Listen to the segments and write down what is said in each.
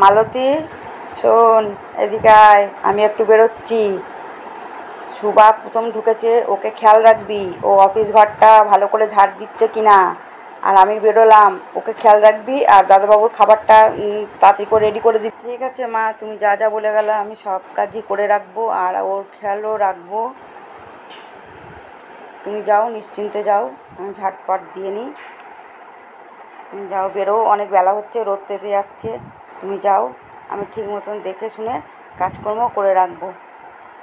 মালতী, শোন, এদিকে আয়, আমি একটু বেরোচ্ছি। সুভা প্রথম ঢুকেছে, ওকে খেয়াল রাখবি, ও অফিস ঘরটা ভালো করে ঝাড় দিচ্ছে কি না। আর আমি বেরোলাম, ওকে খেয়াল রাখবি, আর দাদাবাবুর খাবারটা তাড়াতাড়ি করে রেডি করে দিবি। ঠিক আছে মা, তুমি যা যা বলে গেলে আমি সব কাজই করে রাখবো, আর ওর খেয়ালও রাখবো। তুমি যাও, নিশ্চিন্তে যাও, আমি ঝাটপাট দিয়ে নিই। তুমি যাও, বেরো, অনেক বেলা হচ্ছে, রোদ তেতে যাচ্ছে। তুমি যাও, আমি ঠিক মতন দেখে শুনে কাজকর্ম করে রাখবো।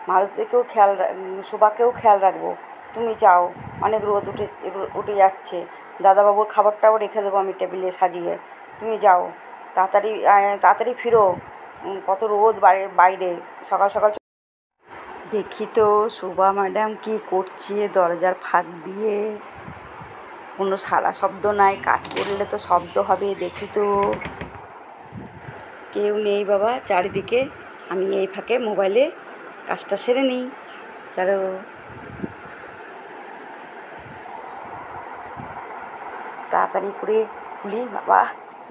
মালতীকেও সুভাকেও খেয়াল রাখবো। তুমি যাও, অনেক রোদ উঠে যাচ্ছে। দাদাবাবুর খাবারটাও রেখে দেবো আমি টেবিলে সাজিয়ে। তুমি যাও, তাড়াতাড়ি তাড়াতাড়ি ফিরো, কত রোদ বাইরে, সকাল সকাল। দেখি তো সুভা ম্যাডাম কি করছে দরজার ফাঁক দিয়ে। কোনো সারা শব্দ নাই, কাজ করলে তো শব্দ হবে। দেখি তো, কেউ নেই বাবা চারিদিকে। আমি এই ফাঁকে মোবাইলে কাজটা সেরে নিই। চলো, তাড়াতাড়ি করে খুলি। বাবা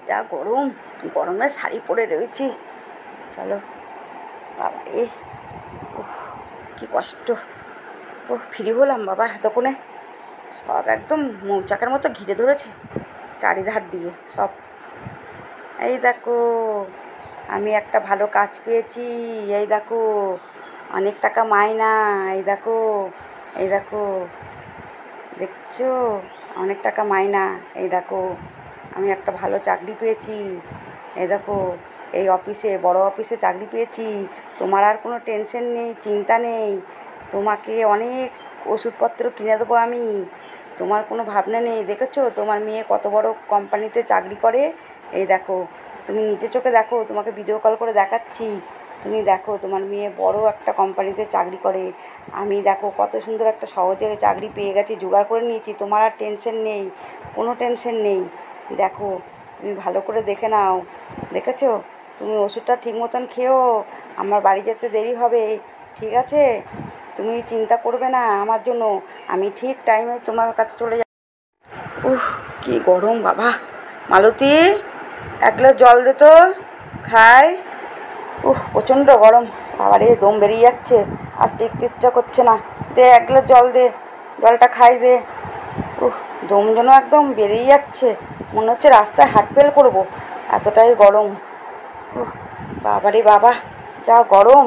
যা গরম, গরমে শাড়ি পরে রয়েছি। চলো বাবা রে, কী কষ্ট। ফ্রি হলাম বাবা এতক্ষণে। সব একদম মৌচাকের মতো ঘিরে ধরেছে চারিধার দিয়ে সব। এই দেখো, আমি একটা ভালো কাজ পেয়েছি। এই দেখো, অনেক টাকা মাইনা। এই দেখো, এই দেখো, দেখছো, অনেক টাকা মাইনা। এই দেখো, আমি একটা ভালো চাকরি পেয়েছি। এই দেখো, এই অফিসে, বড় অফিসে চাকরি পেয়েছি। তোমার আর কোনো টেনশন নেই, চিন্তা নেই। তোমাকে অনেক ওষুধপত্র কিনে দেবো আমি। তোমার কোনো ভাবনা নেই। দেখেছো তোমার মেয়ে কত বড় কোম্পানিতে চাকরি করে। এই দেখো, তুমি নিজে চোখে দেখো, তোমাকে ভিডিও কল করে দেখাচ্ছি। তুমি দেখো, তোমার মেয়ে বড় একটা কোম্পানিতে চাকরি করে। আমি দেখো কত সুন্দর একটা সহজে চাকরি পেয়ে গেছি, জোগাড় করে নিয়েছি। তোমার আর টেনশন নেই, কোনো টেনশন নেই। দেখো, তুমি ভালো করে দেখে নাও। দেখেছো, তুমি ওষুধটা ঠিক মতন খেও, আমার বাড়ি যেতে দেরি হবে, ঠিক আছে? তুমি চিন্তা করবে না আমার জন্য, আমি ঠিক টাইমে তোমার কাছে চলে যাব। কি গরম বাবা। মালতী, এক গ্লাস জল দে তো, খাই। প্রচণ্ড গরম বাবা রে, দম বেরিয়ে যাচ্ছে, আর টিকতে ইচ্ছা করছে না। দে এক গ্লাস জল দে, জলটা খাই দে। দম যেন একদম বেরিয়ে যাচ্ছে, মনে হচ্ছে রাস্তায় হার্ট ফেল করবো, এতটাই গরম। বাবা রে বাবা, যা গরম।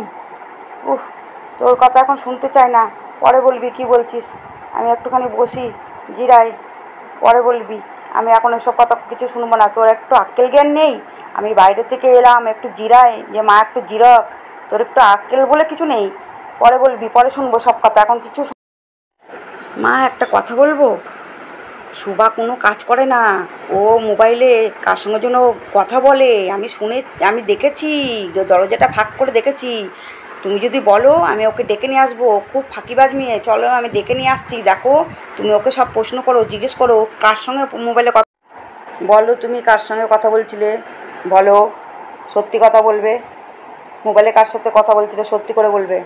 তোর কথা এখন শুনতে চাই না, পরে বলবি কি বলছিস। আমি একটুখানি বসি, জিরাই, পরে বলবি। আমি এখন এসব কথা কিছু শুনবো না। তোর একটু আক্কেল জ্ঞান নেই? আমি বাইরে থেকে এলাম, একটু জিরাই, যে মা একটু জিরক। তোর একটু আক্কেল বলে কিছু নেই? পরে বলবি, পরে শুনবো সব কথা, এখন কিছু। মা একটা কথা বলবো, সুভা কোনো কাজ করে না। ও মোবাইলে কার সঙ্গে যেন কথা বলে, আমি দেখেছি, দরজাটা ফাঁক করে দেখেছি। তুমি যদি বলো আমি ওকে ডেকে নিয়ে আসবো, খুব ফাঁকিবাজ মেয়ে। চলো, আমি ডেকে নিয়ে আসছি। দেখো, তুমি ওকে সব প্রশ্ন করো, জিজ্ঞেস করো কার সঙ্গে মোবাইলে কথা। বলো, তুমি কার সঙ্গে কথা বলছিলে? বলো, সত্যি কথা বলবে। মোবাইলে কার সাথে কথা বলছিলে সত্যি করে বলবে।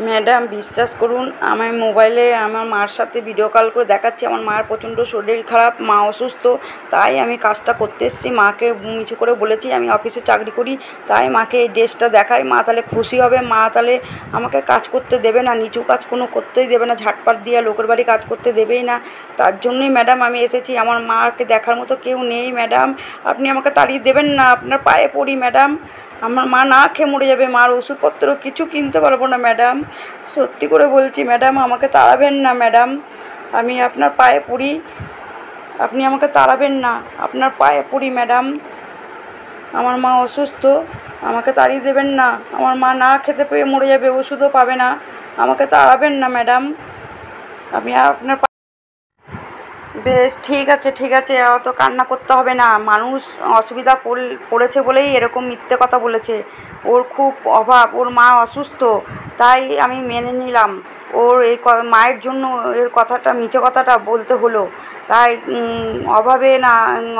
ম্যাডাম বিশ্বাস করুন, আমি মোবাইলে আমার মার সাথে ভিডিও কল করে দেখাচ্ছি। আমার মার প্রচণ্ড শরীর খারাপ, মা অসুস্থ, তাই আমি কাজটা করতে এসেছি। মাকে মিছু করে বলেছি আমি অফিসে চাকরি করি, তাই মাকে এই ড্রেসটা দেখাই। মা তাহলে খুশি হবে, মা তাহলে আমাকে কাজ করতে দেবে না, নিচু কাজ কোনো করতেই দেবে না, ঝাটপাট দিয়ে লোকের বাড়ি কাজ করতে দেবেই না। তার জন্যই ম্যাডাম আমি এসেছি। আমার মাকে দেখার মতো কেউ নেই ম্যাডাম, আপনি আমাকে তাড়িয়ে দেবেন না, আপনার পায়ে পড়ি ম্যাডাম। আমার মা না খেয়ে মরে যাবে, মার ওষুধপত্র কিছু কিনতে পারবো না ম্যাডাম, সত্যি করে বলছি ম্যাডাম, আমাকে তাড়াবেন না ম্যাডাম, আমি আপনার পায়ে পড়ি, আপনি আমাকে তাড়াবেন না, আপনার পায়ে পড়ি ম্যাডাম। আমার মা অসুস্থ, আমাকে তাড়িয়ে দেবেন না, আমার মা না খেতে পেয়ে মরে যাবে, ওষুধও পাবে না, আমাকে তাড়াবেন না ম্যাডাম, আমি আপনার। বেশ ঠিক আছে, ঠিক আছে, অত কান্না করতে হবে না। মানুষ অসুবিধা পড়েছে বলেই এরকম মিথ্যে কথা বলেছে। ওর খুব অভাব, ওর মা অসুস্থ, তাই আমি মেনে নিলাম। ওর এই মায়ের জন্য এর কথাটা, মিথ্যে কথাটা বলতে হলো। তাই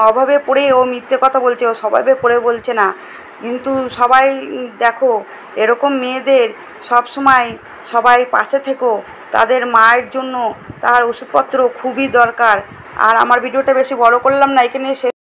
অভাবে পড়ে ও মিথ্যে কথা বলছে, ও স্বভাবে পড়ে বলছে না। কিন্তু সবাই দেখো, এরকম মেয়েদের সব সময় সবাই পাশে থেকো, তাদের মায়ের জন্য তার ওষুধপত্র খুবই দরকার। আর আমার ভিডিওটা বেশি বড় করলাম না, এখানে শেষ।